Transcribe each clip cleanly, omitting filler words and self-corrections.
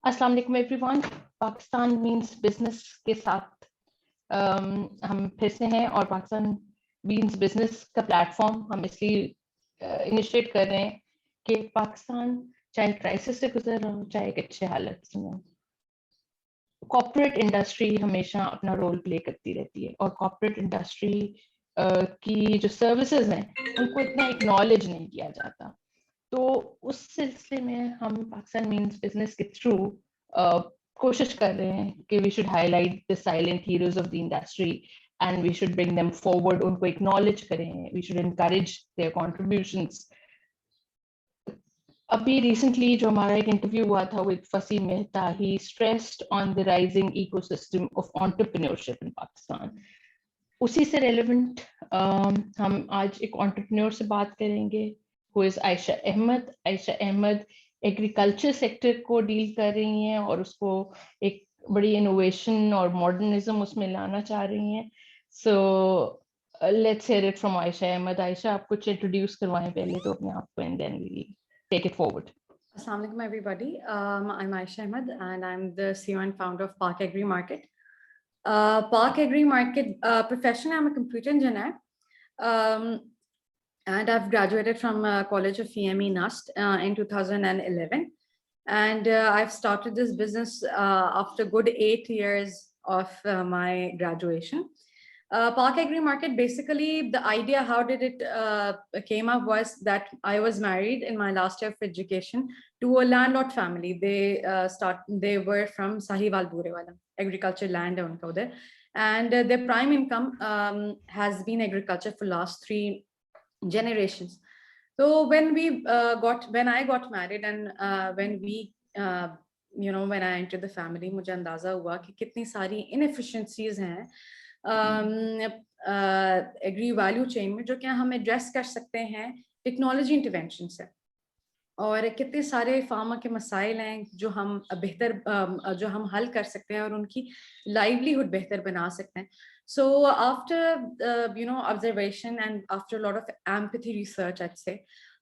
अस्सलाम वालेकुम everyone. Pakistan means business के साथ हम फिर से हैं और पाकिस्तान मीन्स बिजनेस का प्लेटफॉर्म हम इसलिए इनिशिएट कर रहे हैं कि पाकिस्तान चाहे क्राइसिस से गुजर रहा हो चाहे एक अच्छे हालत में हो, कॉर्पोरेट इंडस्ट्री हमेशा अपना रोल प्ले करती रहती है और कॉर्पोरेट इंडस्ट्री की जो सर्विसेज हैं उनको इतना एक्नॉलेज नहीं किया जाता। तो उस सिलसिले में हम पाकिस्तान मीन्स बिजनेस के थ्रू कोशिश कर रहे हैं कि we should highlight the silent heroes of the industry and we should bring them forward, उनको एक्नॉलेज करें, we should encourage their contributions. अभी रिसेंटली जो हमारा एक इंटरव्यू हुआ था with Faseem Mehta, he stressed on the rising ecosystem of entrepreneurship in Pakistan. उसी से रेलेवेंट हम आज एक एंटरप्रेन्योर से बात करेंगे who is Ayesha Ahmed. Ayesha Ahmed agriculture sector को डील कर रही हैं और उसको एक बड़ी इनोवेशन और मॉडर्निज्म उसमें लाना चाह रही हैं। So let's hear it from Ayesha Ahmed. Ayesha, आप कुछ इंट्रोड्यूस करवाएं पहले तो अपने आप को and then we take it forward. Assalamu alaikum everybody. I'm Aisha Ahmed and I'm the CEO and founder of Park Agri Market. Park Agri Market professionally, I'm a computer engineer. And I've graduated from College of EME NUST in 2011. And I've started this business after good 8 years of my graduation. Park Agri Market, basically the idea, how did it came up was that I was married in my last year of education to a landlord family. They were from Sahiwal Burewala, agriculture land unka udhar. And their prime income has been agriculture for last 3 generations. So when I got married and when when I entered the family, मुझे अंदाजा हुआ कि कितनी सारी inefficiencies हैं agree value chain में जो कि हम एड्रेस कर सकते हैं टेक्नोलॉजी इंटरवेंशन से, और कितने सारे फार्मर के मसाइल हैं जो हम हल कर सकते हैं और उनकी लाइवलीहुड बेहतर बना सकते हैं. So after observation and after a lot of empathy research, I'd say,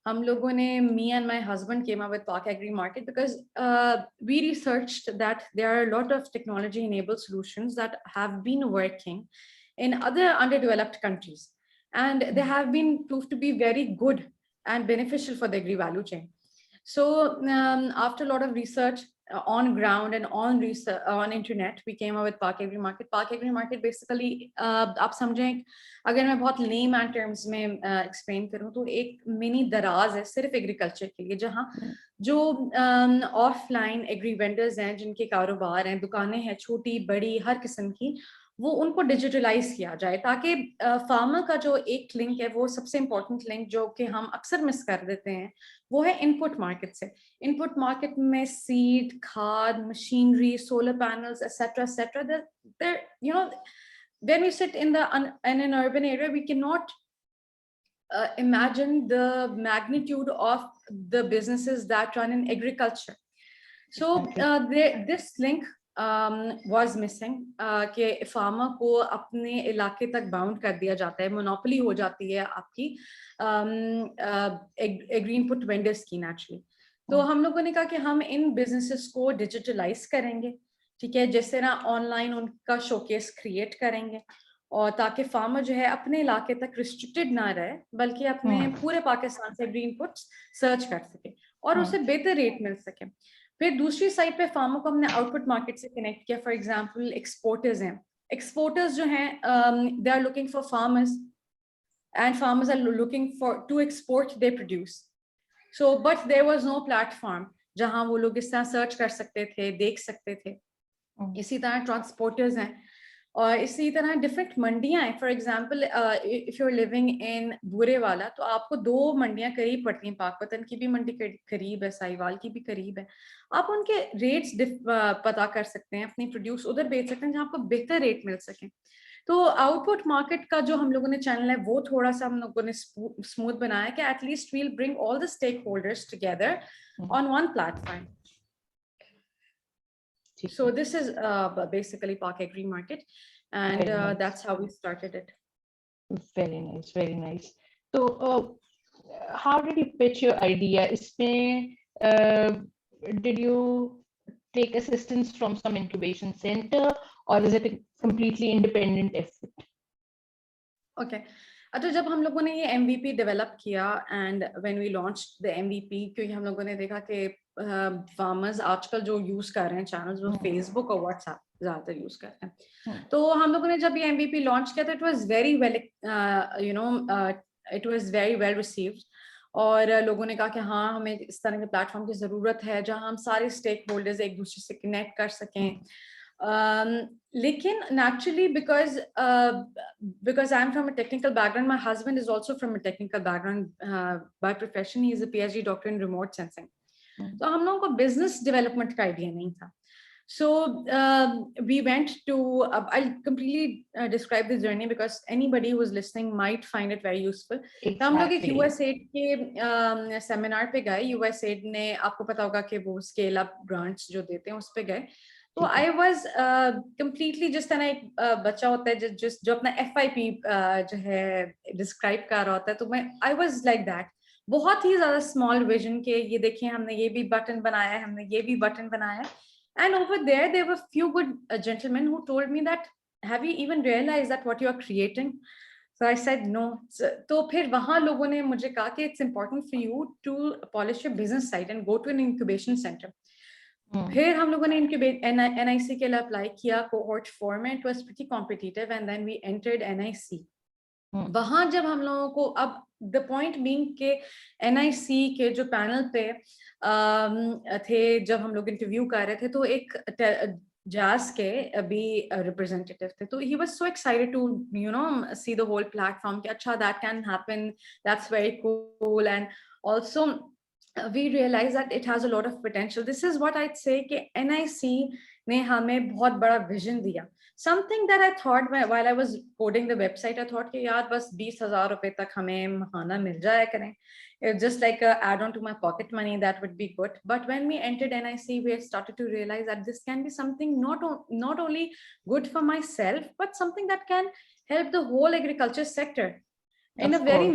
हम लोगों ने, me and my husband came up with Park Agri Market because we researched that there are a lot of technology enabled solutions that have been working in other underdeveloped countries, and they have been proved to be very good and beneficial for the agri value chain. So after a lot of research on ground and on internet, we came up with Park Agri Market. Park Agri Market basically, आप समझें, अगर मैं बहुत layman terms में explain करूं तो एक mini दराज है सिर्फ एग्रीकल्चर के लिए, जहां जो ऑफलाइन एग्री वेंडर्स हैं, जिनके कारोबार हैं, दुकानें हैं छोटी बड़ी हर किस्म की, वो उनको डिजिटलाइज किया जाए ताकि फार्मर का जो एक लिंक है, वो सबसे इंपॉर्टेंट लिंक जो कि हम अक्सर मिस कर देते हैं, वो है इनपुट मार्केट से. इनपुट मार्केट में सीड, खाद, machinery, solar panels, etcetera etcetera. When we sit in an urban area, we cannot imagine the magnitude of the businesses that run in agriculture. So this link was missing, कि farmer को अपने इलाके तक bound कर दिया जाता है, monopoly हो जाती है आपकी एग्री इनपुट वेंडर्स की नेचुरली. तो हम लोगों ने कहा कि हम इन बिजनेसेस को डिजिटलाइज करेंगे, ठीक है, जिस तरह ऑनलाइन उनका शोकेस क्रिएट करेंगे, और ताकि फार्मर जो है अपने इलाके तक रिस्ट्रिक्टेड ना रहे, बल्कि अपने पूरे पाकिस्तान से एग्री इनपुट्स सर्च कर सके और उसे बेहतर रेट मिल सके. फिर दूसरी साइड पे फार्मर को हमने आउटपुट मार्केट से कनेक्ट किया. फॉर एग्जांपल एक्सपोर्टर्स हैं, एक्सपोर्टर्स जो हैं they are looking for farmers and farmers are looking for to export their produce. So but there was no platform जहां वो लोग इस तरह सर्च कर सकते थे, देख सकते थे. इसी तरह ट्रांसपोर्टर्स हैं, और इसी तरह डिफरेंट मंडियां हैं. For example if you are living in Burewala, तो आपको 2 मंडियां करीब पड़ती हैं. पाकपतन की भी मंडी करीब है, साहिवाल की भी करीब है. आप उनके रेट्स पता कर सकते हैं, अपनी प्रोड्यूस उधर बेच सकते हैं जहां आपको बेहतर रेट मिल सके. तो आउटपुट मार्केट का जो हम लोगों ने चैनल है, वो थोड़ा सा हम लोगों ने स्मूथ बनाया कि at least we'll bring all the stakeholders together on one platform. So this is basically Park Agri Market, and nice. That's how we started it. Very nice, very nice. So how did you pitch your idea? Isme did you take assistance from some incubation center, or is it a completely independent effort? Okay. अच्छा, जब हम लोगों ने ये MVP develop किया and when we launched the MVP, क्योंकि हम लोगों ने देखा कि फार्मर्स आजकल जो यूज कर रहे हैं चैनल्स वो फेसबुक और व्हाट्सएप ज्यादातर यूज करते हैं, तो हम लोगों ने जब ये MVP लॉन्च किया तो it was very well, you know, it was very well received, और लोगों ने कहा कि हाँ, हमें इस तरह के प्लेटफॉर्म की जरूरत है जहां हम सारे स्टेक होल्डर्स एक दूसरे से कनेक्ट कर सकें. लेकिन naturally, because I'm from a technical background, my husband is also from a technical background. By profession, he is a PhD doctor in remote sensing. तो हम लोगों को business development का idea नहीं था. So we went to, I'll completely describe the journey because anybody who is listening might find it very useful. तो हम लोग एक USAID के सेमिनार पे गए. USAID ने, आपको पता होगा कि वो स्केल अप ग्रांट्स जो देते हैं उस पे गए. तो आई वॉज कम्प्लीटली, जिस तरह एक बच्चा होता है जो अपना FIP जो है डिस्क्राइब कर रहा होता है, तो मैं आई वॉज लाइक दैट. बहुत ही ज्यादा स्मॉल विजन के, ये देखिए हमने ये भी बटन बनाया है, हमने ये भी बटन बनाया है. And over there were few good gentlemen who told me that, have you even realized that what you are creating? So I said no. तो फिर वहाँ लोगों ने मुझे कहा कि it's important for you to polish your business side and go to an incubation center. फिर हम लोगों ने NIC के लिए अप्लाई किया. Cohort format was pretty competitive and then we entered NIC. वहां जब हम लोगों को, अब द पॉइंट बीइंग के NIC के जो पैनल पे थे, जब हम लोग इंटरव्यू कर रहे थे, तो एक JAS के भी रिप्रेजेंटेटिव थे. तो he was so excited to, you know, see the whole platform कि अच्छा, that can happen, that's very cool. And also we realize that it has a lot of potential. This is what I'd say कि NIC ने हमें बहुत बड़ा vision दिया. Something that I thought while I was coding the website, I thought कि यार बस 20,000 रुपए तक हमें महाना मिल जाया करें. It's just like a add-on to my pocket money, that would be good. But when we entered NIC, we started to realize that this can be something not only good for myself, but something that can help the whole agriculture sector. In a very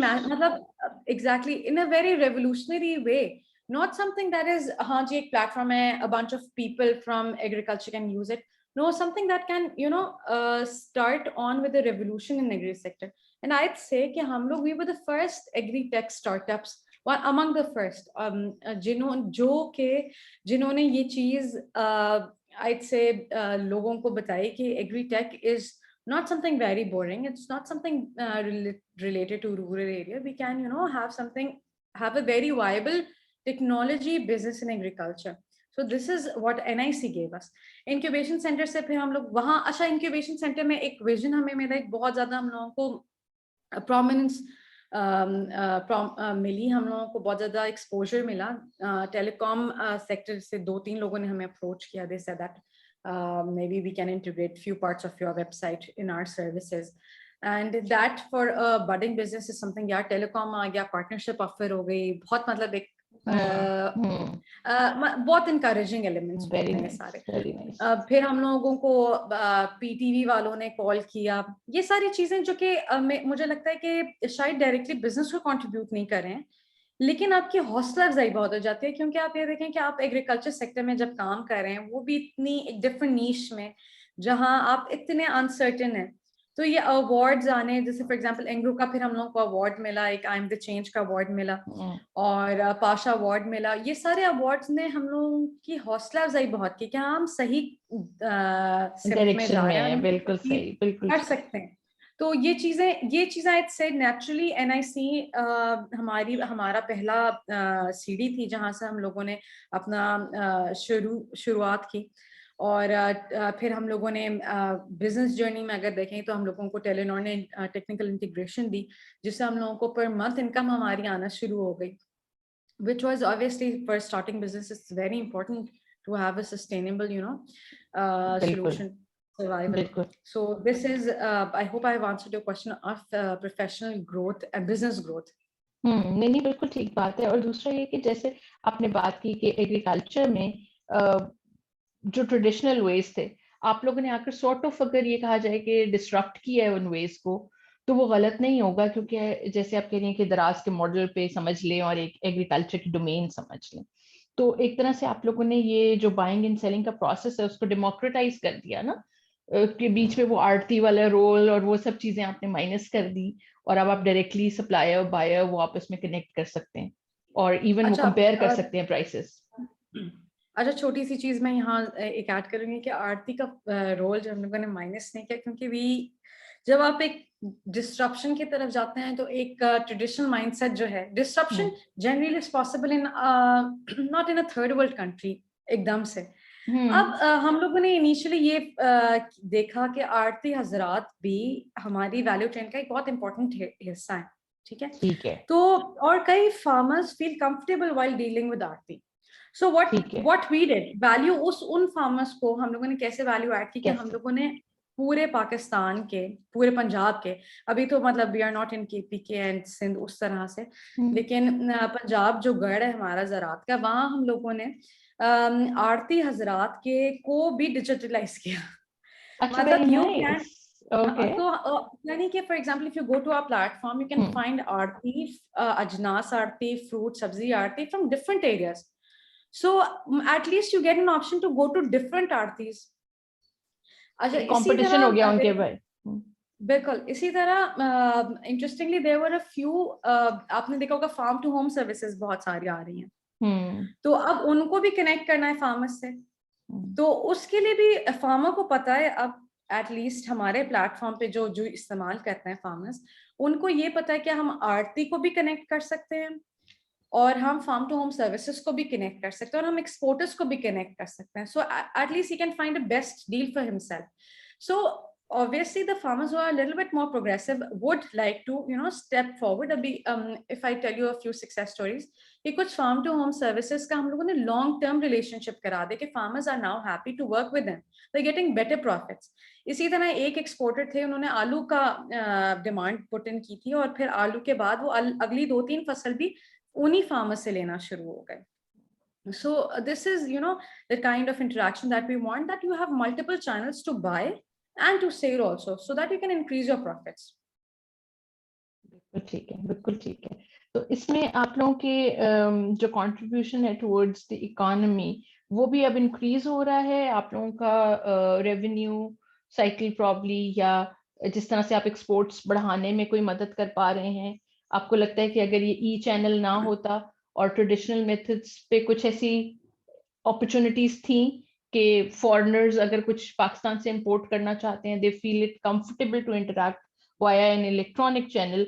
exactly, in a very revolutionary way. Not something that is, हाँ जी एक platform है, a bunch of people from agriculture can use it. No, something that can, you know, start on with a revolution in agri sector. And I'd say कि हम लोग, we were the first agri tech startups, one among the first, जिन्होंने ये चीज I'd say लोगों को बताई कि agri tech is not something very boring. It's not something related to rural area. We can, you know, have a very viable technology business in agriculture. So this is what NIC gave us. Incubation center से फिर हम लोग वहाँ, अच्छा, incubation center में एक vision हमें मेरा एक बहुत ज़्यादा हम लोगों को prominence मिली, हम लोगों को बहुत ज़्यादा exposure मिला. Telecom sector से 2-3 लोगों ने हमें approach किया. They said that maybe we can integrate few parts of your website in our services, and that for a budding business is something. यार telecom आ गया, partnership offer हो गई, बहुत मतलब एक बहुत encouraging elements हैं सारे. फिर हम लोगों को PTV वालों ने कॉल किया. ये सारी चीजें जो कि मुझे लगता है कि शायद डायरेक्टली बिजनेस को कंट्रीब्यूट नहीं कर रहे हैं, लेकिन आपकी हौसला अफजाई बहुत हो जाती है, क्योंकि आप ये देखें कि आप एग्रीकल्चर सेक्टर में जब काम कर रहे हैं, वो भी इतनी एक डिफरेंट नीश में जहां आप इतने अनसर्टेन हैं. तो ये अवार्ड्स आने, जैसे फॉर एग्जांपल एंग्रो का फिर हम लोगों को अवार्ड मिला, एक आई एम द चेंज का अवार्ड मिला, और पाशा अवार्ड मिला. ये सारे अवार्ड्स ने हम लोगों की हौसला अफजाई बहुत की कि हम सही डायरेक्शन में हैं, बिल्कुल सही, बिल्कुल कर सकते हैं. तो ये चीजें I'd say naturally NIC हमारा पहला सीढ़ी थी जहां से हम लोगों ने अपना शुरुआत की. और फिर हम लोगों ने बिजनेस जर्नी में अगर देखें तो हम लोगों को टेलीनॉर ने टेक्निकल इंटीग्रेशन दी, जिससे हम लोगों को पर मंथ इनकम हमारी आना शुरू हो गई, which was obviously for starting business it's very important to have a sustainable, you know, solution. Survival. So this is I hope I have answered your question of professional growth and business growth. नहीं बिल्कुल ठीक बात है. और दूसरा ये कि जैसे आपने बात की कि एग्रीकल्चर में जो ट्रेडिशनल वेज थे, आप लोगों ने आकर सॉर्ट ऑफ अगर ये कहा जाए कि डिस्ट्रक्ट किया है उन वेज को, तो वो गलत नहीं होगा, क्योंकि जैसे आप कह रही हैं कि दराज के मॉडल पे समझ लें और एक एग्रीकल्चर की डोमेन समझ लें. तो एक तरह से आप लोगों ने ये जो बाइंग एंड सेलिंग का प्रोसेस है उसको डेमोक्रेटाइज कर दिया ना, के बीच में वो आड़ती वाला रोल और वो सब चीजें आपने माइनस कर दी, और अब आप डायरेक्टली सप्लायर बायर वो आपस में कनेक्ट कर सकते हैं और इवन वो अच्छा कंपेयर कर सकते हैं प्राइसेस। अच्छा, छोटी सी चीज मैं यहाँ एक ऐड करूंगी कि आरती का रोल जो हम लोगों ने माइनस नहीं किया, क्योंकि भी जब आप एक डिस्ट्रप्शन की तरफ जाते हैं तो एक ट्रेडिशनल माइंडसेट जो है, disruption generally is possible in not in a third world country एकदम से। अब हम लोगों ने इनिशियली ये देखा कि आरती हजरात भी हमारी वैल्यू चेन का एक बहुत इंपॉर्टेंट हिस्सा है, ठीक है। ठीक है। तो और कई farmers feel comfortable while dealing with Aarti. So ठीक है। व्हाट वी डिड, वैल्यू उन फार्मर्स को हम लोगों ने कैसे वैल्यू ऐड की कि हम कैसे? लोगों ने पूरे पाकिस्तान के, पूरे पंजाब के, अभी तो मतलब we are not in KPK and Sindh उस तरह से, लेकिन पंजाब जो गढ़ है हमारा ज़रात का, वहाँ हम लोगों ने आरती हजरात के को भी डिजिटलाइज किया। अच्छा, वेरी मतलब यू कैन, नाइस। ओके। तो यानी कि for example if you go to our platform you can find आरती, अजनास आरती, फ्रूट सब्जी आरती from different areas, so at least you get an option to go to different Aarti's. अच्छा, इसी कंपटीशन हो गया तरह उनके भाई। बिल्कुल इसी तरह interestingly there were a few, आपने देखा होगा फार्म टू होम सर्विसेज बहुत सारी आ रही हैं, तो अब उनको भी कनेक्ट करना है फार्मर्स से, तो उसके लिए भी फार्मर को पता है अब, एटलीस्ट हमारे प्लेटफॉर्म पे जो जो इस्तेमाल करते हैं फार्मर्स, उनको ये पता है कि हम आरती को भी कनेक्ट कर सकते हैं और हम फार्म टू होम सर्विसेज को भी कनेक्ट कर सकते हैं और हम एक्सपोर्टर्स को भी कनेक्ट कर सकते हैं, so at least he can find a best deal for himself. So obviously the farmers who are a little bit more progressive would like to step forward abhi, if I tell you a few success stories कि कुछ farm to home services का हम लोगों ने long term relationship करा दे कि farmers are now happy to work with them, they're getting better profits। इसी तरह एक एक्सपोर्टर थे, उन्होंने आलू का डिमांड पुट इन की थी और फिर आलू के बाद वो अगली 2-3 फसल भी उन्हीं फार्मर से लेना शुरू हो गए। So this is the kind of interaction that we want, that you have multiple channels to buy and to sell also, so that you can increase your profits। बिल्कुल ठीक है, बिल्कुल ठीक है। तो इसमें आप लोगों के जो कंट्रीब्यूशन है टुवर्ड्स द इकोनॉमी वो भी अब इंक्रीज हो रहा है, आप लोगों का रेवेन्यू साइकिल प्रॉब्ली, या जिस तरह से आप एक्सपोर्ट्स बढ़ाने में कोई मदद कर पा रहे हैं? आपको लगता है कि अगर ये ई चैनल ना होता और ट्रेडिशनल मेथड्स पे कुछ ऐसी अपॉर्चुनिटीज थी कि फॉरेनर्स अगर कुछ पाकिस्तान से इंपोर्ट करना चाहते हैं, they feel it comfortable to interact via an electronic channel,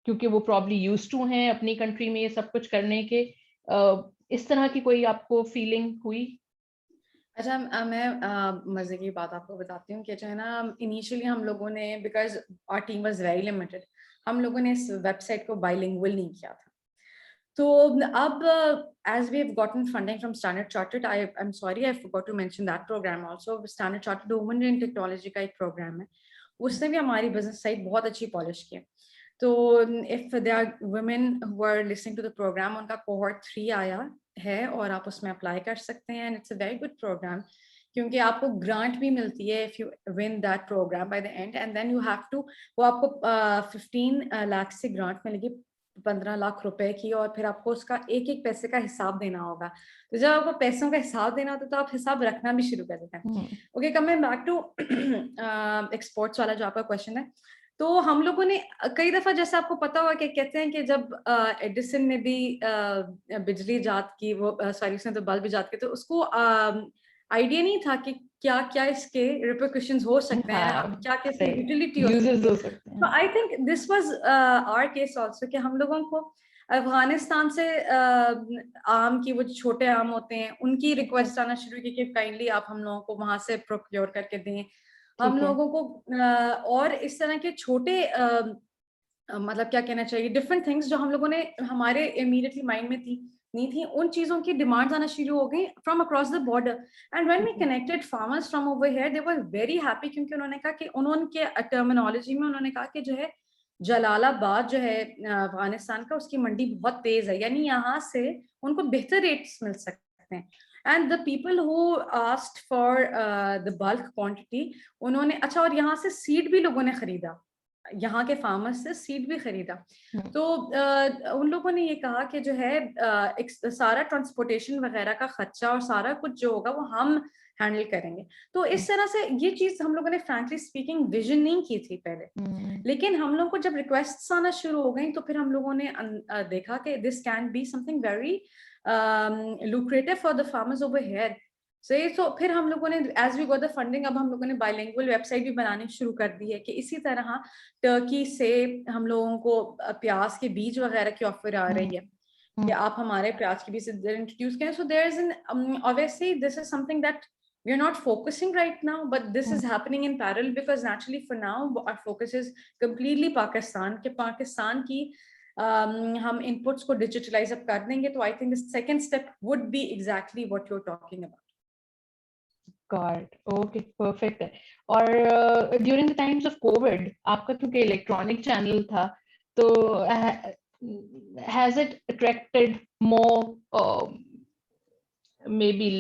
क्योंकि वो प्रॉब्ली यूज टू हैं अपनी कंट्री में ये सब कुछ करने के, इस तरह की कोई आपको फीलिंग हुई? अच्छा, मैं मजे की बात आपको बताती हूँ कि जो है ना, इनिशियली हम लोगों ने, because our team was very limited, हम लोगों ने इस वेबसाइट को बाइलिंगुअल नहीं किया था। तो अब as we have gotten funding from Standard Chartered, I'm sorry I forgot to mention that program also। Standard Chartered Women in Technology का एक प्रोग्राम है, उसने भी हमारी बिजनेस साइट बहुत अच्छी पॉलिश की है। तो if there are women who are listening to the program, उनका cohort 3 आया है और आप उसमें अप्लाई कर सकते हैं, and it's a very good program क्योंकि आपको ग्रांट भी मिलती है if you win that program by the end, and then you have to, वो आपको 15 लाख से ग्रांट मिलेगी, 15 लाख रुपए की, और फिर आपको उसका एक एक पैसे का हिसाब देना होगा। तो जब आपको पैसों का हिसाब देना होता है तो आप हिसाब रखना भी शुरू कर देते हैं। Okay, coming back to exports वाला जो आपका क्वेश्चन है, तो हम लोगों ने कई दफा, जैसे आपको पता होगा कि कहते हैं कि जब एडिसन में भी बिजली जात की, वो सॉरी उसने तो बल्ब जात के, तो उसको आइडिया नहीं था कि क्या क्या इसके रिपरकशंस हो सकते हैं, क्या क्या इसकी यूटिलिटी हो सकती है। तो I think this was our case also कि हम लोगों को अफगानिस्तान से आम की, वो छोटे आम होते हैं, उनकी रिक्वेस्ट आना शुरू की कि काइंडली आप हम लोगों को वहां से प्रोक्योर करके दें हम लोगों को, और इस तरह के छोटे मतलब क्या कहना चाहिए, डिफरेंट थिंग्स जो हम लोगों ने हमारे इमीडिएटली माइंड में थी नहीं थी, उन चीजों की डिमांड्स आना शुरू हो गई from across the border. And when we connected farmers from over here, they were very happy, क्योंकि उन्होंने कहा कि उन्होंने टर्मिनोलॉजी में उन्होंने कहा कि जो है जलालाबाद जो है अफगानिस्तान का, उसकी मंडी बहुत तेज है, यानी यहाँ से उनको बेहतर रेट्स मिल सकते हैं। And the people who asked for the bulk quantity, उन्होंने, अच्छा, और यहाँ से सीड भी लोगों ने खरीदा, यहाँ के फार्मर्स से सीड भी खरीदा। तो उन लोगों ने ये कहा कि जो है सारा ट्रांसपोर्टेशन वगैरह का खर्चा और सारा कुछ जो होगा वो हम हैंडल करेंगे। तो इस तरह से ये चीज हम लोगों ने फ्रैंकली स्पीकिंग विजन नहीं की थी पहले, लेकिन हम लोग को जब रिक्वेस्ट्स आना शुरू हो गई तो फिर हम लोगों ने देखा कि this can be something very lucrative for the farmers over here. So फिर हम लोगों ने as we got the funding, अब हम लोगों ने bilingual वेबसाइट भी बनानी शुरू कर दी है कि इसी तरह टर्की से हम लोगों को प्याज के बीज वगैरह की ऑफर आ रही है कि आप हमारे प्याज के बीज इंट्रोड्यूस करें. So there is an obviously this is something that we are not focusing right now, but this is happening in parallel because naturally for now our focus is completely Pakistan, कि पाकिस्तान की हम inputs को digitalise up कर देंगे. तो I think the second step would be exactly what you are talking about. Got okay perfect है. और during the times of Covid आपका क्योंकि इलेक्ट्रॉनिक चैनल था तो has it attracted more maybe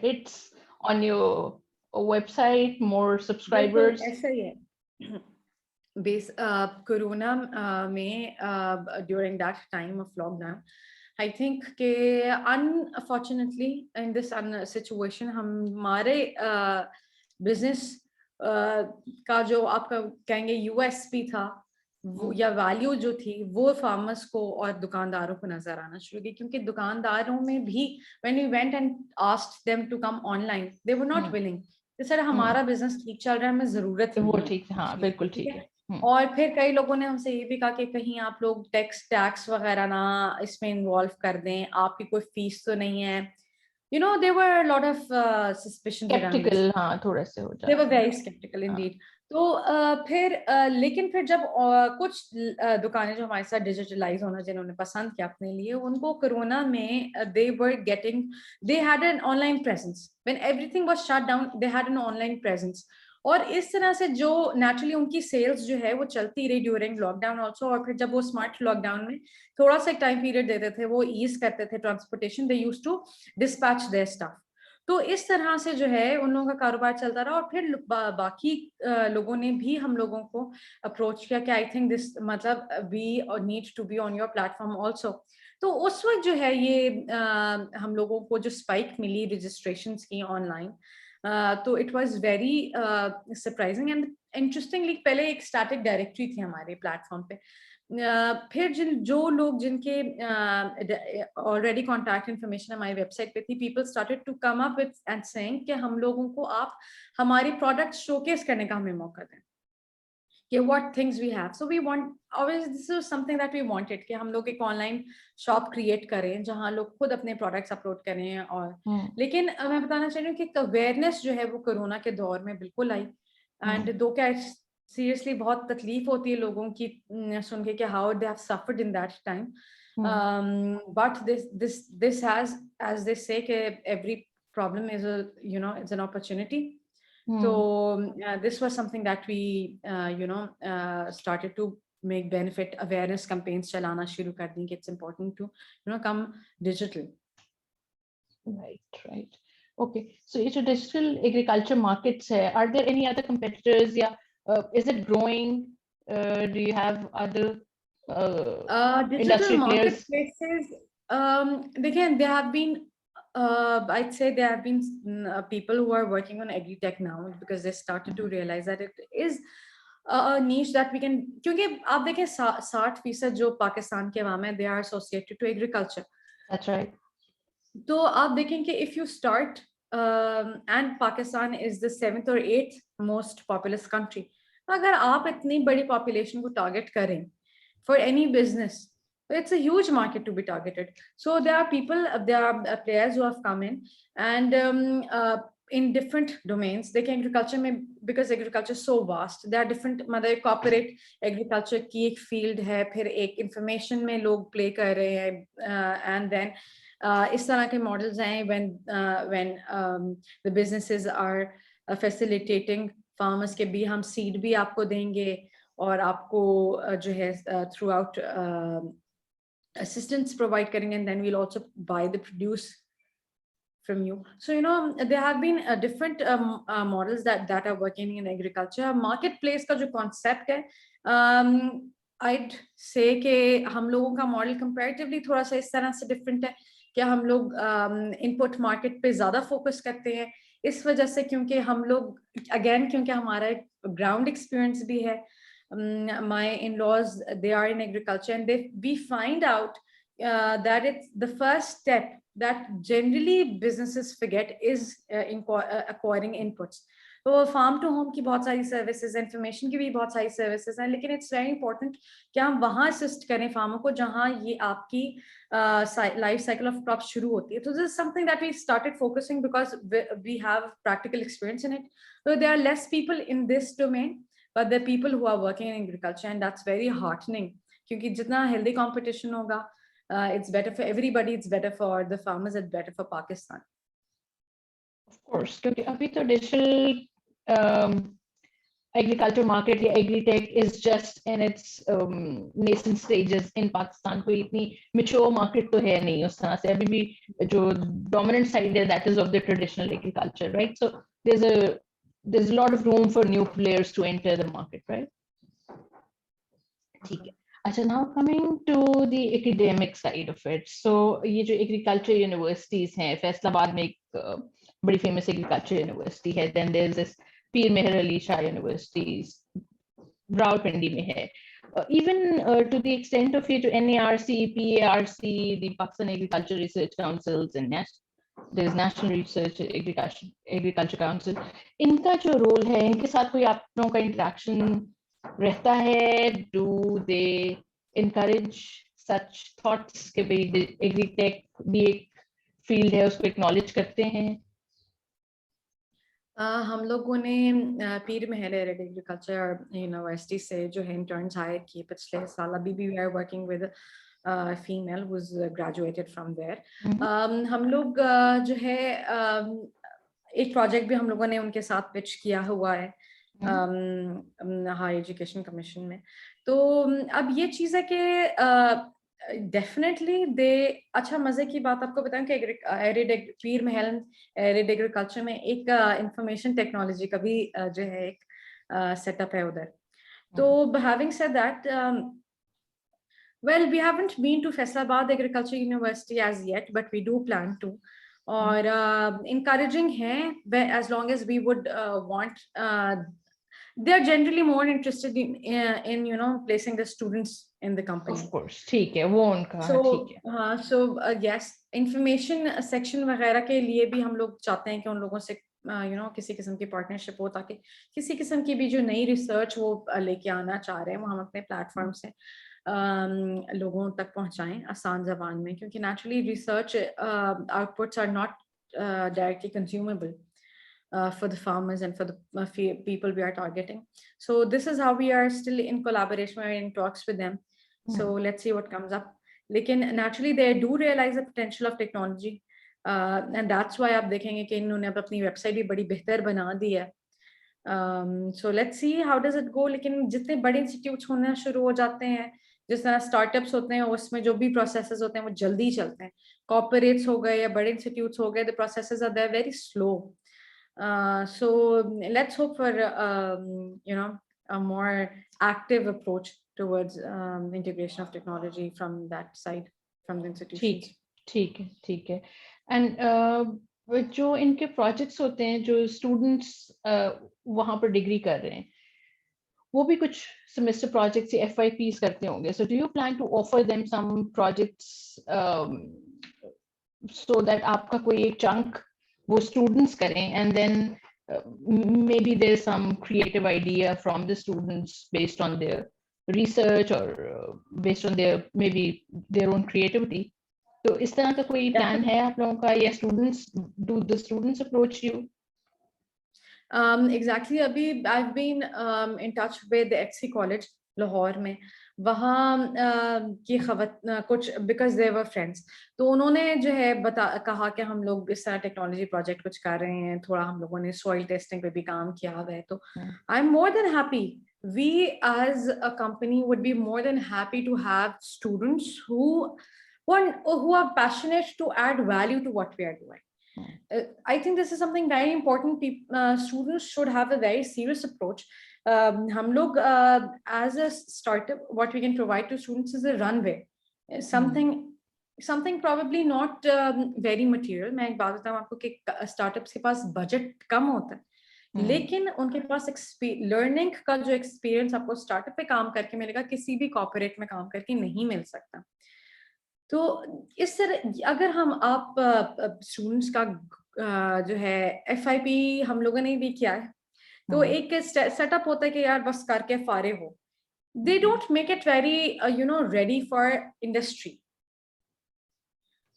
hits on your website, more subscribers? ऐसा ही है. Base Corona में during that time of lockdown, I think कि unfortunately in this situation हमारे business का जो आपका कहेंगे USP था वो या वैल्यू जो थी वो फार्मर्स को और दुकानदारों को नजर आना शुरू की. क्योंकि दुकानदारों में भी when we went and asked them to come online, they were not willing. Sir हमारा बिजनेस ठीक चल रहा है, हमें जरूरत नहीं. वो ठीक, हाँ बिल्कुल ठीक है. और फिर कई लोगों ने हमसे ये भी कहा कि कहीं आप लोग टैक्स वगैरह ना इसमें इन्वॉल्व कर दें, आपकी कोई फीस तो नहीं है. You know, there were a lot of suspicions around this. Skeptical, हाँ थोड़ा से हो जाता. They were very skeptical indeed. तो फिर लेकिन फिर जब कुछ दुकानें जो हमारे साथ डिजिटलाइज होना जिन्होंने पसंद किया अपने लिए, उनको कोरोना में they had an online presence. When everything was shut down, they had an online presence. और इस तरह से जो नेचुरली उनकी सेल्स जो है वो चलती रही ड्यूरिंग लॉकडाउन ऑल्सो. और फिर जब वो स्मार्ट लॉकडाउन में थोड़ा सा टाइम पीरियड देते थे, वो ईज करते थे transportation, they used to dispatch their stuff. तो इस तरह से जो है उन लोगों का कारोबार चलता रहा. और फिर बाकी लोगों ने भी हम लोगों को अप्रोच किया कि आई थिंक दिस मतलब we need to be on your platform also. तो उस वक्त जो है ये हम लोगों को जो स्पाइक मिली रजिस्ट्रेशंस की ऑनलाइन, तो it was very surprising and interestingly. पहले एक स्टैटिक डायरेक्टरी थी हमारे प्लेटफॉर्म पे. फिर जो लोग जिनके ऑलरेडी कॉन्टैक्ट इन्फॉर्मेशन हमारी वेबसाइट पे थी, people started to come up with and saying कि हम लोगों को आप हमारी प्रोडक्ट शोकेस करने का हमें मौका दें कि what things we have. So we want, always this is something that we wanted कि हम लोग एक ऑनलाइन शॉप क्रिएट करें जहां लोग खुद अपने प्रोडक्ट्स अपलोड करें. और लेकिन मैं बताना चाह रही हूँ कि अवेयरनेस जो है वो कोरोना के दौर में बिल्कुल आई. एंड दो क्या सीरियसली बहुत तकलीफ होती है लोगों की सुन के कि how they have suffered in that time. But this has, as they say कि every problem is a you know it's an opportunity. So this was something that we started to make benefit awareness campaigns chalana shuru kar di. It's important to come digital. Right. Okay, so it's a digital agriculture markets hai. Are there any other competitors? Is it growing? Do you have other digital marketplaces? Again, there have been I'd say there have been people who are working on agri-tech now because they started to realize that it is a niche that we can. क्योंकि आप देखें 60% जो पाकिस्तान के अवाम है, they are associated to agriculture. That's right. तो आप देखें कि if you start and Pakistan is the 7th or 8th most populous country. अगर आप इतनी बड़ी population को target करें for any business, it's a huge market to be targeted. So there are players who have come in and in different domains. They can agriculture में, because agriculture is so vast, there are different, मतलब corporate agriculture की एक field है, फिर एक information में लोग play कर रहे हैं, and then इस तरह के models हैं when the businesses are facilitating farmers के भी हम seed भी आपको देंगे और आपको जो है throughout assistance provide करेंगे, and then we'll also buy the produce from you. So, you know, there have been different models that are working in agriculture. Marketplace का जो concept है, I'd say कि हम लोगों का model comparatively थोड़ा सा इस तरह से different है कि हम लोग input market पे ज़्यादा focus करते हैं, इस वजह से क्योंकि हम लोग again क्योंकि हमारा ground experience भी है. My in-laws, they are in agriculture, and we find out that it's the first step that generally businesses forget is acquiring inputs. तो फार्म टू होम की बहुत सारी सर्विसेज, इंफॉर्मेशन की भी बहुत सारी सर्विसेज हैं, लेकिन इट्स वेरी इंपॉर्टेंट कि हम वहाँ असिस्ट करें फार्मर को जहाँ ये आपकी लाइफ साइकिल ऑफ क्रॉप शुरू होती है. तो this is something that we started focusing because we have practical experience in it. So there are less people in this domain, but there are people who are working in agriculture, and that's very heartening. क्योंकि जितना healthy competition होगा, it's better for everybody. It's better for the farmers. It's better for Pakistan. Of course, क्योंकि अभी तो digital agriculture market या agri-tech is just in its nascent stages in Pakistan. कोई इतनी mature market तो है नहीं उस तरह से. अभी भी जो dominant side है, that is of the traditional agriculture, right? So there's a lot of room for new players to enter the market, right? ठीक है. अच्छा, now coming to the academic side of it. So ये जो agriculture universities हैं, फैसलाबाद में एक बड़ी famous agriculture university है. Then there's this Peer Meher Ali Shah University, Rawalpindi में है. Even to the extent of ये जो NARC, PARC, the Pakistan Agriculture Research Councils, and there's National Research Agriculture Council. इनका जो रोल है, इनके साथ कोई आप लोगों का इंटरेक्शन रहता है? Do they encourage such thoughts कि भाई agri-tech भी एक फील्ड है, उसको एक्नॉलेज करते हैं? हम लोगों ने पीर महल एग्रीकल्चर यूनिवर्सिटी से जो है इंटर्न्स आए कि पिछले साल. अभी भी we are working with female who's graduated from there. हम लोग जो है एक प्रोजेक्ट भी हम लोगों ने उनके साथ पिच किया हुआ है हाई एजुकेशन कमीशन में. तो अब ये चीज़ है कि डेफिनेटली दे. अच्छा, मजे की बात आपको बताऊं कि पीर महल एरिड एग्रीकल्चर में एक इंफॉर्मेशन टेक्नोलॉजी का भी जो है एक सेटअप है उधर. तो having said that, well, we haven't been to Faisalabad Agriculture University as yet, but we do plan to. और encouraging है, as long as we would want. They're generally more interested in you know placing the students in the company. Of course, ठीक है, वो उनका ठीक है. हाँ, so yes, information section वगैरह के लिए भी हम लोग चाहते हैं कि उन लोगों से you know किसी किस्म की पार्टनरशिप हो, ताकि किसी किस्म की भी जो नई रिसर्च वो लेके आना चाह रहे हैं वो हम अपने प्लेटफॉर्म से लोगों तक पहुंचाएं आसान ज़बान में, क्योंकि naturally research outputs are not directly consumable for the farmers and for the people we are targeting. So this is how we are still in collaboration. We're in talks with them. So let's see what comes up. लेकिन naturally they do realize the potential of technology, and that's why आप देखेंगे कि इन्होंने अपनी website भी बड़ी बेहतर बना दी है. So let's see how does it go. लेकिन जितने बड़े इंस्टीट्यूट्स होना शुरू हो जाते हैं, जिस तरह स्टार्टअप्स होते हैं, उसमें जो भी प्रोसेसेस होते हैं वो जल्दी चलते हैं. कॉर्पोरेट्स हो गए या बड़े इंस्टीट्यूट्स हो गए, the processes are there very slow. So let's hope for you know a more active approach towards integration of technology from that side, from the institutions. ठीक है. And जो इनके प्रोजेक्ट्स होते हैं, जो स्टूडेंट्स वहाँ पर डिग्री कर रहे हैं, वो भी कुछ सेमेस्टर प्रोजेक्ट्स या FYPs करते होंगे. So do you plan to offer them some projects so that आपका कोई एक chunk वो students करें, and then maybe there's some creative idea from the students based on their research or based on their maybe their own creativity. तो इस तरह का कोई plan है आप लोगों का, या do the students approach you? Exactly. अभी I've been in touch with the XC College Lahore में. वहाँ की कुछ because they were friends, तो उन्होंने जो है कहा कि हम लोग इस तरह टेक्नोलॉजी प्रोजेक्ट कुछ कर रहे हैं. थोड़ा हम लोगों ने सॉइल टेस्टिंग पे भी काम किया हुआ है. तो I'm more than happy. We as a company would be more than happy to have students who are passionate to add value to what we are doing. I think this is something very important. Students should have a very serious approach. हम लोग as a startup, what we can provide to students is a runway, something probably not very material. मैं एक बात बताऊँ आपको कि startups के पास budget कम होता है, लेकिन उनके पास लर्निंग का जो एक्सपीरियंस आपको स्टार्टअप पे काम करके मिलेगा, किसी भी कॉर्पोरेट में काम करके नहीं मिल सकता. तो इस तरह अगर हम आप स्टूडेंट्स का जो है FIP हम लोगों ने भी किया है, तो एक सेटअप होता है कि यार बस करके फारे हो. They don't make it very ready for industry.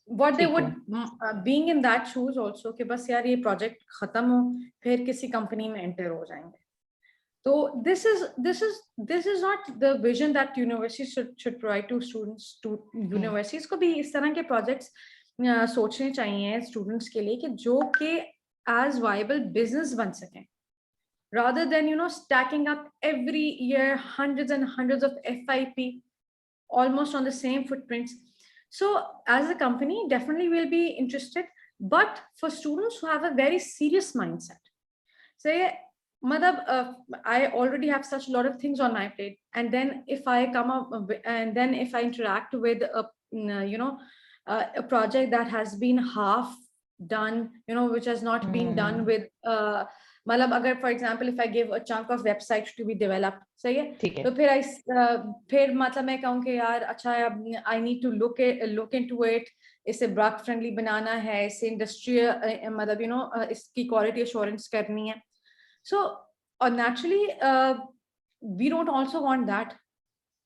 What they would being in that shoes also कि बस यार ये प्रोजेक्ट खत्म हो फिर किसी कंपनी में एंटर हो जाएंगे. So this is not the vision that universities should provide to students. To universities को भी इस तरह के projects सोचने चाहिए students के लिए कि जो कि as viable business बन सकें, rather than stacking up every year hundreds and hundreds of FIP almost on the same footprints. So as a company, definitely we'll be interested, but for students who have a very serious mindset, say, I already have such a lot of things on my plate, and then if I come up and then if I interact with a project that has been half done, which has not been done with अगर for example if I give a chunk of website to be developed, सही है, तो फिर मतलब मैं कहूँ कि यार अच्छा I need to look into it, इसे ब्रॉड फ्रेंडली बनाना है, इसे इंडस्ट्रियल मतलब इसकी क्वालिटी एश्योरेंस करनी है. So naturally we don't also want that.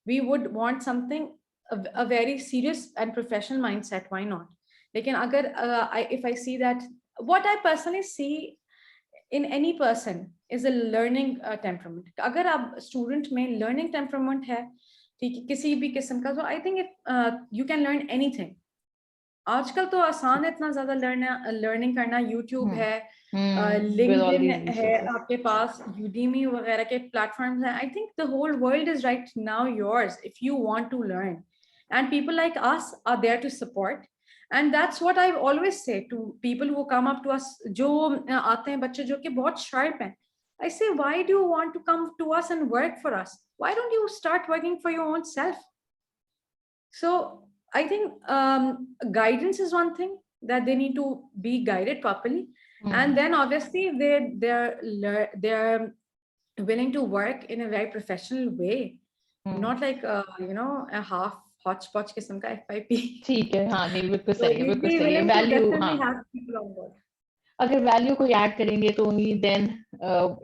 We would want something a very serious and professional mindset. Why not? लेकिन अगर if I see that, what I personally see in any person is a learning temperament. अगर आप student में learning temperament है, ठीक है, किसी भी किस्म का, so I think you can learn anything. आजकल तो आसान है इतना ज़्यादा learning करना. YouTube है, LinkedIn है आपके पास, Udemy वगैरह के platforms हैं. I think the whole world is right now yours if you want to learn, and people like us are there to support. And that's what I always say to people who come up to us, जो आते हैं बच्चे जो कि बहुत sharp हैं. I say, why do you want to come to us and work for us? Why don't you start working for your own self? So I think guidance is one thing, that they need to be guided properly, and then obviously they're willing to work in a very professional way, not like a half hodgepodge किस्म का FIP. ठीक है, हाँ, नहीं बिल्कुल सही है, बिल्कुल सही है. वैल्यू, हाँ, अगर वैल्यू को ऐड करेंगे तो only then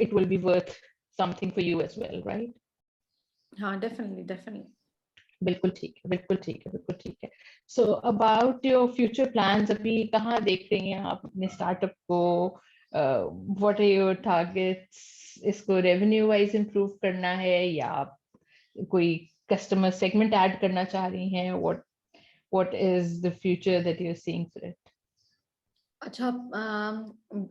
it will be worth something for you as well, right? हाँ, definitely. बिल्कुल ठीक है, बिल्कुल ठीक है, बिल्कुल ठीक है. So about your future plans, अभी कहाँ देख रही हैं आप अपने स्टार्टअप को? What are your targets? इसको revenue wise improve करना है या कोई customer segment add करना चाह रही हैं? What is the future that you're seeing for it? Acha,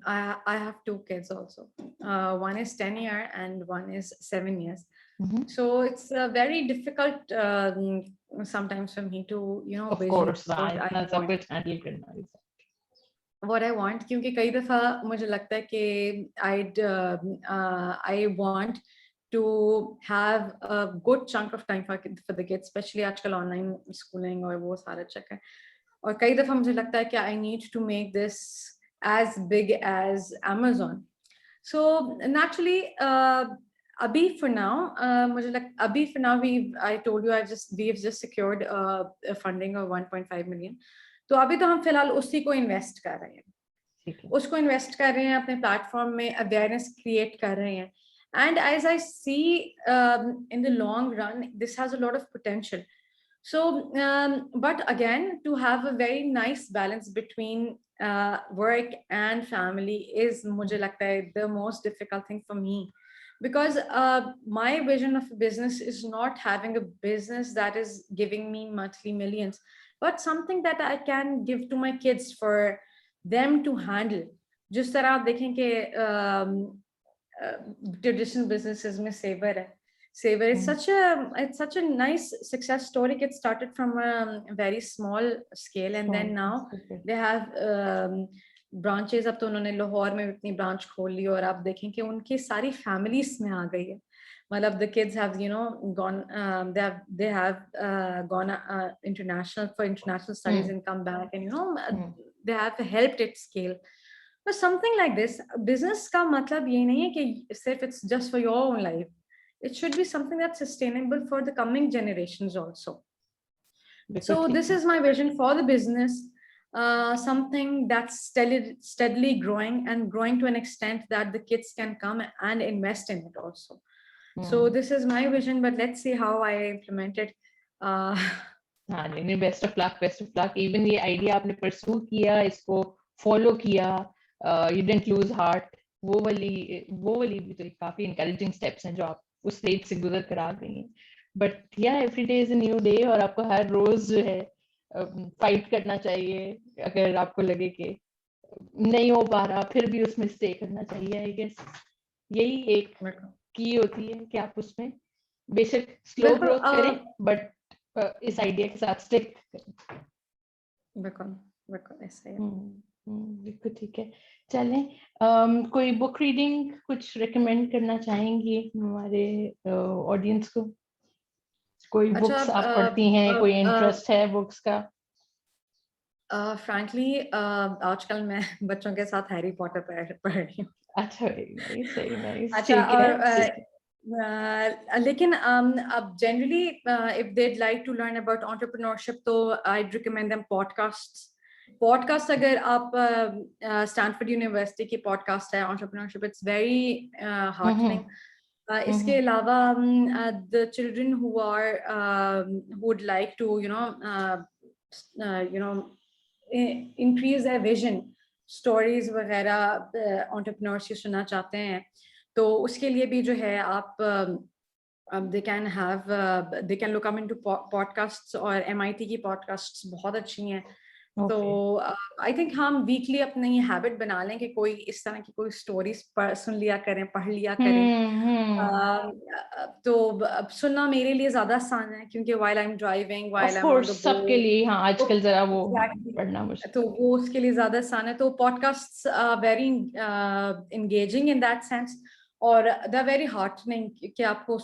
I have two kids also. One is 10 years and one is 7 years. So it's very difficult sometimes for me to of course what I want, क्योंकि कई दफा मुझे लगता है कि I want to have a good chunk of time for the kids, especially आजकल online schooling और वो सारा चक्कर. और कई दफा मुझे लगता है कि I need to make this as big as Amazon. So naturally abhi for now I told you we've just secured a funding of 1.5 million. तो अभी तो हम फिलहाल उसी को इन्वेस्ट कर रहे हैं, उसको इन्वेस्ट कर रहे हैं, अपने प्लेटफॉर्म में अवेयरनेस क्रिएट कर रहे हैं. And as I see in the long run, this has a lot of potential. So but again, to have a very nice balance between work and family is mujhe lagta hai the most difficult thing for me, because my vision of a business is not having a business that is giving me monthly millions, but something that I can give to my kids for them to handle. जिस तरह आप देखें कि traditional businesses में Saver है. Saver is such a nice success story. It started from a very small scale, and then now they have branches, अब तो उन्होंने लाहौर में इतनी ब्रांच खोल ली और आप देखें कि उनकी सारी फैमिलीज में आ गई है. मतलब the kids have gone they have gone international for international studies and come back, and they have helped it scale. But something like this business का मतलब ये नहीं है कि सिर्फ it's just for your own life. It should be something that's sustainable for the coming generations also. So this is my vision for the business. Something that's steadily growing and growing to an extent that the kids can come and invest in it also. So this is my vision, but let's see how I implement it. हाँ नहीं, best of luck. Even ये idea आपने pursue किया, इसको follow किया, you didn't loose heart, वो वाली भी तो काफी इंकरेजिंग स्टेप्स हैं जो आप उस स्टेज से गुजर कर आ गई हैं. बट या every day is a new day, और आपको हर रोज जो है फाइट करना चाहिए. अगर आपको लगे कि नहीं हो पा रहा, फिर भी उसमें स्टे करना चाहिए. आई गेस यही एक की होती है कि आप उसमें बेशक स्लो ग्रोथ करें, बट इस आइडिया के साथ स्टिक करें. बिल्कुल ऐसा ही. बिल्कुल ठीक है. चलें, कोई बुक रीडिंग कुछ रिकमेंड करना चाहेंगी हमारे ऑडियंस को? कोई बुक्स आप पढ़ती हैं, कोई इंटरेस्ट है बुक्स का? फ्रैंकली आजकल मैं बच्चों के साथ हैरी पॉटर पढ़ रही हूँ. अच्छा, वेरी नाइस. अच्छा, और लेकिन अब generally if they'd like to learn about entrepreneurship, तो I'd recommend them podcasts. अगर आप स्टैनफोर्ड यूनिवर्सिटी की पॉडकास्ट है entrepreneurship, it's very heartening. इसके अलावा the children who would like to increase their vision, stories वगैरह entrepreneurs की सुनना चाहते हैं, तो उसके लिए भी जो है आप they can look up into podcasts, और MIT की podcasts बहुत अच्छी हैं. तो आई थिंक हम वीकली अपनी हैबिट बना लें कि कोई इस तरह की कोई स्टोरीज सुन लिया करें, पढ़ लिया करें. तो सुनना मेरे लिए ज्यादा आसान है, क्योंकि while I'm driving, while I'm on the go, सबके लिए हाँ आजकल जरा वो पढ़ना मुश्किल, तो वो उसके लिए ज्यादा आसान है. तो podcasts very engaging in that sense, और दे आर वेरी हार्टनिंग कि आपको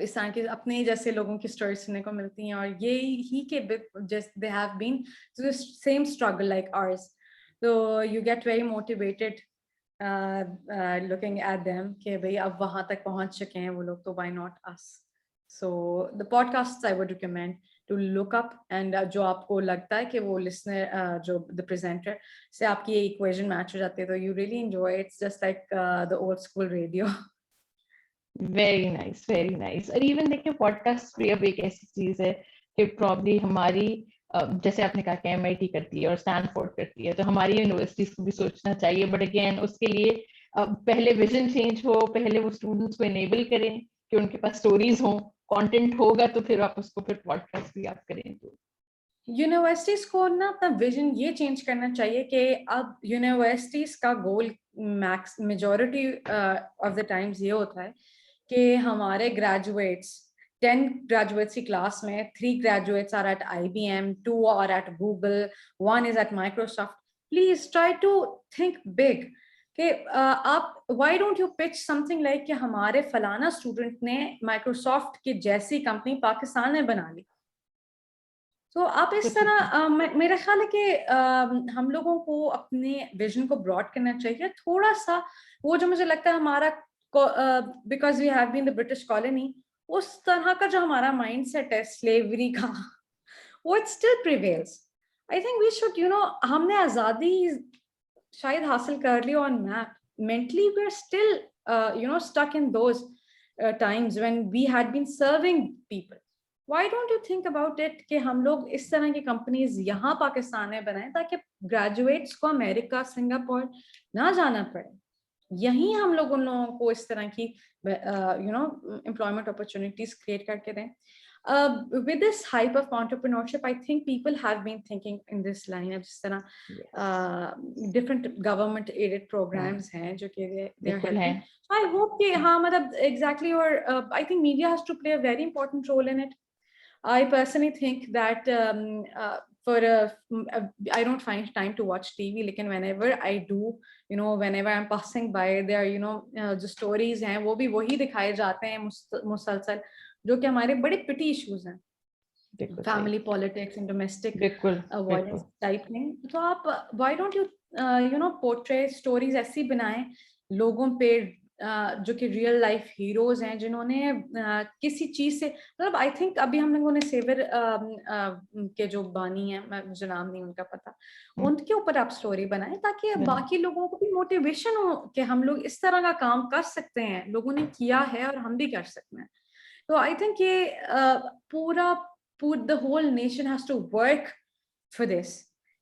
इस तरह के अपने जैसे लोगों की स्टोरी सुनने को मिलती हैं, और ये ही के just they have been through the same struggle like ours. तो you get very motivated looking at them कि भाई अब वहां तक पहुंच चुके हैं वो लोग, तो why not us? So the podcasts I would recommend to look up, and जो आपको लगता है कि वो listener जो the presenter से आपकी ये equation match हो जाती है, तो you really enjoy it. It's just like the old school radio. Very nice. और इवन देखिए पॉडकास्ट भी अब एक ऐसी चीज है कि प्रॉब्ली हमारी जैसे आपने कहा कि MIT करती है और स्टैनफोर्ड करती है, तो हमारी यूनिवर्सिटीज को भी सोचना चाहिए. बट अगेन उसके लिए पहले विजन चेंज हो, पहले वो स्टूडेंट्स को एनेबल करें कि उनके पास स्टोरीज हो, कंटेंट होगा, तो फिर आप उसको फिर पॉडकास्ट भी आप करें. तो यूनिवर्सिटीज को ना अपना विजन ये चेंज करना चाहिए कि अब यूनिवर्सिटीज का goal max majority of the times ये होता है कि हमारे ग्रेजुएट्स 10 graduates की क्लास में 3 graduates are at IBM, 2 are at Google, 1 is at Microsoft. Please try to think big. कि आप why don't you pitch something like कि हमारे फलाना स्टूडेंट ने माइक्रोसॉफ्ट की जैसी कंपनी पाकिस्तान में बना ली. तो आप इस तरह मेरा ख्याल है कि हम लोगों को अपने विजन को ब्रॉड करना चाहिए थोड़ा सा. वो जो मुझे लगता है हमारा because we have been the British colony, उस तरह का जो हमारा माइंडसेट है स्लेवरी का, वो it still prevails. I think we should हमने आज़ादी शायद हासिल कर ली और mentally we are still stuck in those times when we had been serving people. Why don't you think about it कि हम लोग इस तरह की कंपनीज यहाँ पाकिस्तान में बनाएं ताकि ग्रेजुएट्स को अमेरिका, सिंगापुर ना जाना पड़े, यहीं हम लोग उन लोगों को इस तरह की एम्प्लॉयमेंट अपॉर्चुनिटीज क्रिएट करके दें. With this hype of entrepreneurship, I think people have been thinking in this line of जिस तरह different government aided programs हैं जो कि they are helping. I hope कि हाँ मतलब exactly, or I think media has to play a very important role in it. I personally think that for I don't find time to watch TV, लेकिन whenever I do, you know, whenever I'm passing by there, you know, जो stories हैं वो भी वही दिखाए जाते हैं मुसलसल, जो कि हमारे बड़े पिटी इश्यूज हैं, family politics and domestic violence type thing. तो आप why don't you you know portray stories ऐसी बनाएं लोगों पे जो कि रियल लाइफ हीरोज हैं, जिन्होंने किसी चीज से, मतलब आई थिंक अभी हम लोगों ने सेवर के जो बानी है, मुझे नाम नहीं उनका पता, उनके ऊपर आप स्टोरी बनाएं ताकि बाकी लोगों को भी मोटिवेशन हो कि हम लोग इस तरह का काम कर सकते हैं, लोगों ने किया है और हम भी कर सकते हैं. तो आई थिंक ये पूरा the whole nation has to work for this,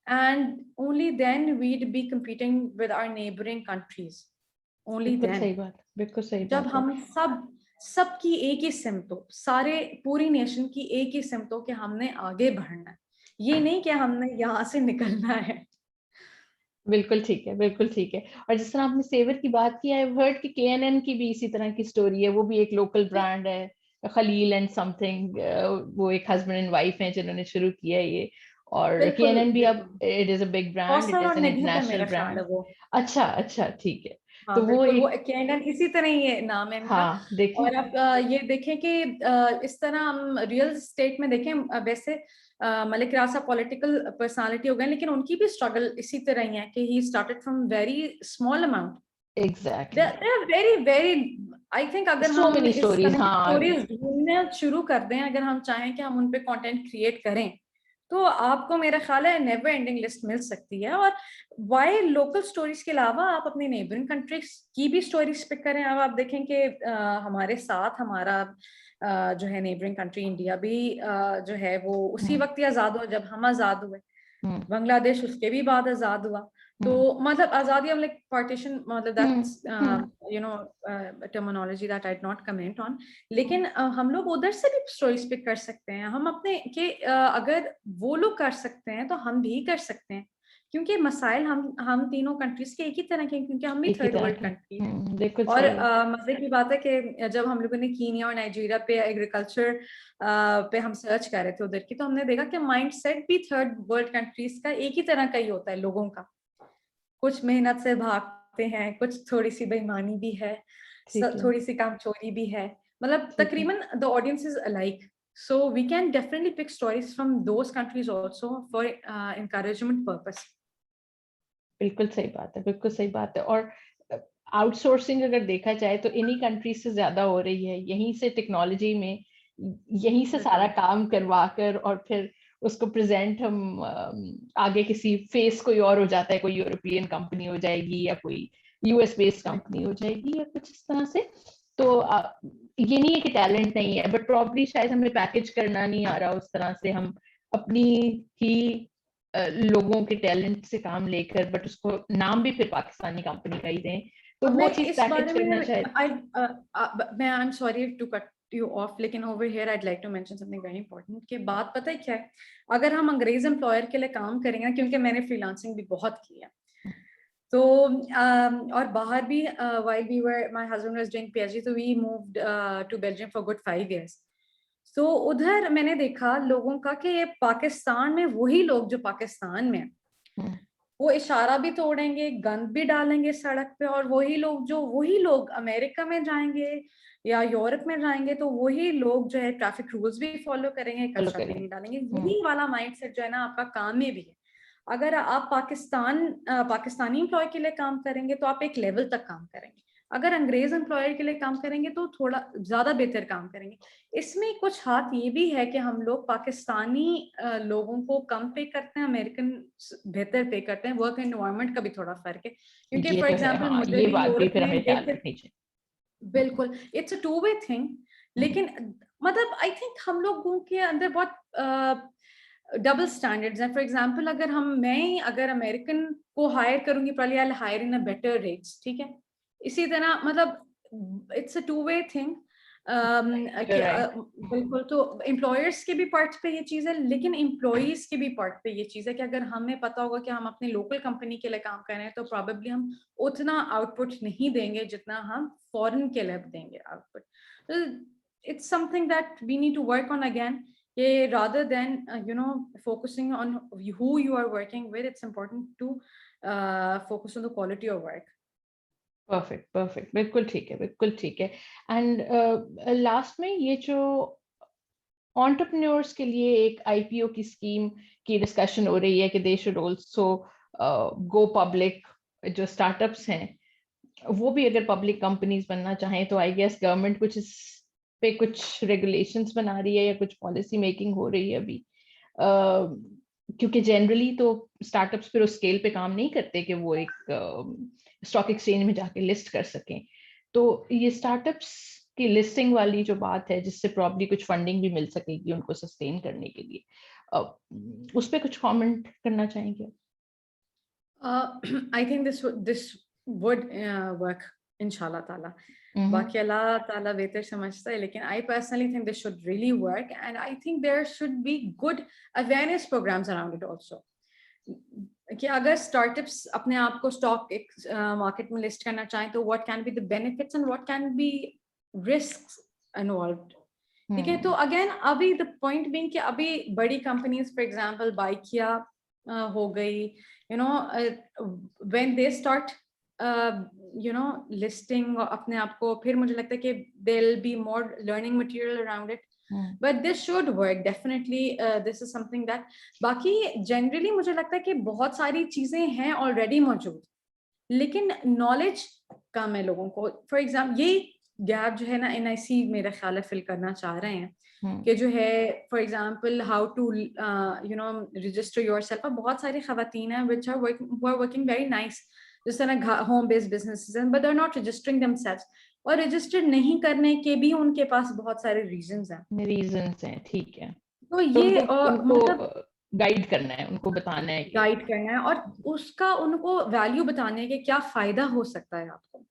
and only then we'd be competing with our neighboring countries. Only then. सही बात, बिल्कुल सही बात. जब हम सबकी एक ही सिमत हो, सारे पूरी नेशन की एक ही सिमत हो कि हमने आगे बढ़ना है, ये नहीं कि हमने यहाँ से निकलना है. बिल्कुल ठीक है, बिल्कुल ठीक है. और जिस तरह आपने सेवर की बात की, आई हर्ड कि KNN की भी इसी तरह की स्टोरी है, वो भी एक लोकल ब्रांड है, खलील एंड समथिंग, वो एक हस्बैंड एंड वाइफ हैं जिन्होंने शुरू किया है ये. और KNN भी अब it is a big brand, it is an international brand. अच्छा अच्छा, ठीक है. हाँ, तो वो KNN इसी तरह ही नाम है इनका. हाँ, देखिए. और आप ये देखें कि इस तरह हम रियल स्टेट में देखें, वैसे मलिक राजा पॉलिटिकल पर्सनालिटी हो गए, लेकिन उनकी भी स्ट्रगल इसी तरह ही है कि he started from very small amount. Exactly. They are very very, I think अगर हम स्टोरीज ढूंढना शुरू कर दें, अगर हम चाहें कि हम उन पे कंटेंट क्रिएट करें, तो आपको मेरा ख्याल है नेवर एंडिंग लिस्ट मिल सकती है. और वाई लोकल स्टोरीज के अलावा आप अपनी नेबरिंग कंट्रीज की भी स्टोरीज पिक करें. अब आप देखें कि हमारे साथ हमारा जो है नेबरिंग कंट्री इंडिया भी जो है वो उसी वक्त ही आजाद हुआ जब हम आजाद हुए. बांग्लादेश उसके भी बाद आजाद हुआ. तो मतलब आजादी, हम लाइक पार्टीशन, मतलब that's you know terminology that I not comment on. लेकिन हम लोग उधर से भी स्टोरीज पिक कर सकते हैं. हम अपने के अगर वो लोग कर सकते हैं तो हम भी कर सकते हैं, क्योंकि मसाइल हम तीनों कंट्रीज के एक ही तरह के, क्योंकि हम भी थर्ड वर्ल्ड कंट्री. और मजे की बात है कि जब हम लोगों ने कीनिया और नाइजीरिया पे एग्रीकल्चर पे हम सर्च कर रहे थे उधर की, तो हमने देखा कि माइंडसेट भी थर्ड वर्ल्ड कंट्रीज का एक ही तरह का ही होता है लोगों का. कुछ मेहनत से भागते हैं, कुछ थोड़ी सी बेईमानी भी है, थोड़ी सी कामचोरी भी है, मतलब तकरीबन the audience is alike. So we can definitely pick stories from those countries also for encouragement purpose. बिल्कुल सही बात है, बिल्कुल सही बात है. और आउटसोर्सिंग अगर देखा जाए तो इन्हीं कंट्रीज से ज्यादा हो रही है. यहीं से टेक्नोलॉजी में, यहीं से सारा काम करवा कर और फिर उसको प्रेजेंट हम आगे किसी फेस कोई और हो जाता है, कोई यूरोपियन कंपनी हो जाएगी या कोई US बेस्ड कंपनी हो जाएगी या कुछ इस तरह से. तो ये नहीं है कि टैलेंट नहीं है, बट प्रॉब्ली शायद हमें पैकेज करना नहीं आ रहा उस तरह से. हम अपनी ही लोगों के टैलेंट से काम लेकर, बट उसको नाम भी फिर पाकिस्तानी कंपनी का ही दें, तो वो चीज पैकेज करना चाहिए. मैं I am sorry to cut you off, लेकिन over here I'd like to mention something very important. कि बात पता है क्या है, अगर हम अंग्रेज एम्प्लॉयर के लिए काम करेंगे, क्योंकि मैंने फ्रीलांसिंग भी बहुत की है, तो और बाहर भी while we were, my husband was doing PhD, so we moved to Belgium for good 5 years. तो उधर मैंने देखा लोगों का कि ये पाकिस्तान में वही लोग जो पाकिस्तान में वो इशारा भी तोड़ेंगे, गंद भी डालेंगे सड़क पे, और वही लोग अमेरिका में जाएंगे या यूरोप में जाएंगे तो वही लोग जो है ट्रैफिक रूल्स भी फॉलो करेंगे, कचरा नहीं डालेंगे. यही वाला माइंडसेट जो है ना आपका काम में भी है. अगर आप पाकिस्तानी एम्प्लॉय के लिए काम करेंगे तो आप एक लेवल तक काम करेंगे. अगर अंग्रेज एम्प्लॉयर के लिए काम करेंगे तो थोड़ा ज्यादा बेहतर काम करेंगे. इसमें कुछ हाथ ये भी है कि हम लोग पाकिस्तानी लोगों को कम पे करते हैं, अमेरिकन बेहतर पे करते हैं. वर्क एनवायरनमेंट का भी थोड़ा फर्क है, क्योंकि फॉर एग्जांपल मुझे भी बिल्कुल it's a two way thing. लेकिन मतलब आई थिंक हम लोगों के अंदर बहुत डबल स्टैंडर्ड्स हैं. फॉर एग्जांपल अगर अमेरिकन को हायर करूंगी, probably I'll hire in a better rates, ठीक है. इसी तरह मतलब it's a two way thing. बिल्कुल. तो एम्प्लॉयर्स के भी पार्ट पे ये चीज है, लेकिन एम्प्लॉयज के भी पार्ट पे ये चीज है कि अगर हमें पता होगा कि हम अपने लोकल कंपनी के लिए काम कर रहे हैं, तो प्रॉबेबली हम उतना आउटपुट नहीं देंगे जितना हम फॉरेन के लिए देंगे आउटपुट. तो it's something that we need to work on again. ये rather than focusing on who you are working with, it's important to focus on the quality of work. Perfect, बिल्कुल ठीक है. एंड लास्ट में ये जो entrepreneurs के लिए एक आईपीओ की स्कीम की डिस्कशन हो रही है कि they should also go public, जो स्टार्टअप्स हैं वो भी अगर पब्लिक कंपनीज बनना चाहें तो आई गेस गवर्नमेंट कुछ इस पे कुछ रेगुलेशंस बना रही है या कुछ पॉलिसी मेकिंग हो रही है अभी, क्योंकि जनरली तो स्टार्टअप्स फिर उस स्केल पे काम नहीं करते कि वो एक स्टॉक एक्सचेंज में जाके लिस्ट कर सकें. तो ये स्टार्टअप्स की लिस्टिंग वाली जो बात है जिससे प्रॉब्ली कुछ फंडिंग भी मिल सकेगी उनको सस्टेन करने के लिए, उस पे कुछ कमेंट करना चाहेंगे? I think this would work inshallah taala. Baki Allah taala better samajhta hai, lekin I personally think this should really work, and I think there should be good awareness programs around it also. कि अगर startups अपने आप को stock market में list करना चाहें तो what can be the benefits and what can be risks involved. ठीक है, तो अगेन अभी द पॉइंट बीइंग कि अभी बड़ी कंपनीज फॉर एग्जांपल बाइकिया हो गई, व्हेन दे स्टार्ट लिस्टिंग अपने आप को, फिर मुझे लगता है कि there will be more learning material around it. But this should work definitely. This is something that बाकी generally मुझे लगता है कि बहुत सारी चीजें हैं already मौजूद, लेकिन knowledge कम है लोगों को. For example, ये गैप जो है ना NIC मेरा ख्याल है फिल करना चाह रहे हैं कि जो है for example how to register yourself. बहुत सारी खवातीन हैं which are working very nice, जिस तरह home based businesses हैं, but they're not registering themselves. और रजिस्टर्ड नहीं करने के भी उनके पास बहुत सारे रीजंस हैं. ठीक है, तो ये मतलब गाइड करना है, उनको बताना है, गाइड करना है और उसका उनको वैल्यू बताना है कि क्या फायदा हो सकता है आपको.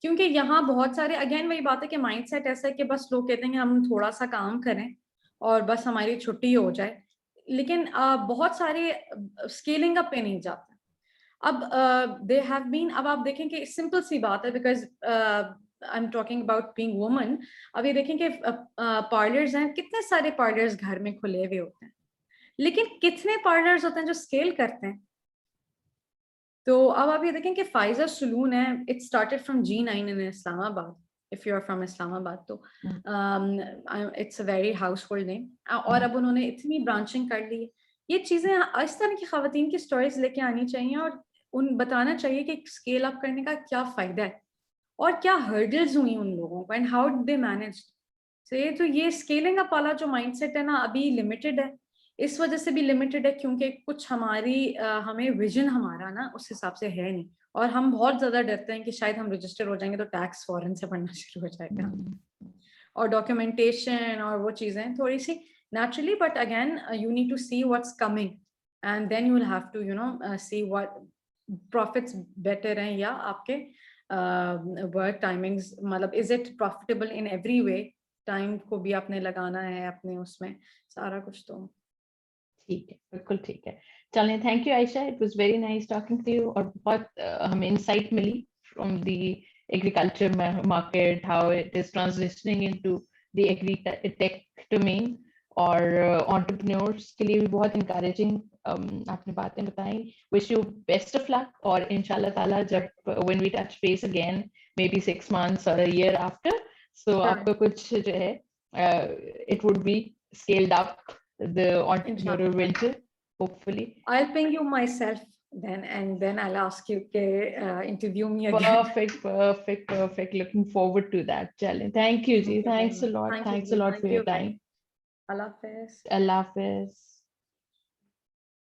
क्योंकि यहाँ बहुत सारे अगेन वही बात है कि माइंडसेट ऐसा है कि बस लोग कहते हैं कि हम थोड़ा सा काम करें और बस हमारी छुट्टी हो जाए, लेकिन बहुत सारे स्केलिंग अप पे नहीं जाते. अब दे हैव बीन, अब आप देखें कि सिंपल सी बात है, because I'm talking about being woman. अभी देखें कि पार्लर्स हैं, कितने सारे पार्लर्स घर में खुले हुए होते हैं, लेकिन कितने पार्लर्स होते हैं जो स्केल करते हैं. तो अब आप ये देखें कि फाइजर सलून है, it started from G9 in Islamabad. If you are from Islamabad तो it's a very household name, और अब उन्होंने इतनी ब्रांचिंग कर ली. ये चीजें इस तरह की खवातीन की स्टोरीज लेके आनी चाहिए और उन बताना चाहिए कि स्केल अप करने का क्या फायदा है और क्या हर्डल्स हुई उन लोगों को and how did they manage. तो ये स्केलिंग अप वाला जो माइंडसेट है ना अभी लिमिटेड है. इस वजह से भी लिमिटेड है क्योंकि कुछ हमें विजन हमारा ना उस हिसाब से है नहीं, और हम बहुत ज्यादा डरते हैं कि शायद हम रजिस्टर हो जाएंगे तो टैक्स फॉरेन से पड़ना शुरू हो जाएगा और डॉक्यूमेंटेशन और वो चीजें थोड़ी सी naturally. But again you need to see what's coming and then you will have to see what profits better हैं या आपके work timings, मतलब is it profitable in every way, time को भी आपने लगाना है अपने उसमें सारा कुछ. तो ठीक है, बिल्कुल ठीक है. चलें, thank you Ayesha, it was very nice talking to you और बहुत हमें इंसाइट मिली from the agriculture market, how it is transitioning into the agri tech domain, और एंटरप्रेन्योर्स के लिए भी बहुत इंकरेजिंग आपने बातें बताई. Wish you best of luck, और इंशाल्लाह ताला जब when we touch base again maybe 6 months और a year after, so आपका कुछ जो है it would be scaled up the entrepreneurial venture hopefully. I'll ping you myself then and then I'll ask you to interview me again. Perfect. Looking forward to that. Chale, thank you ji, thanks a lot. Thanks a lot for your time. Allah Hafiz. Allah Hafiz.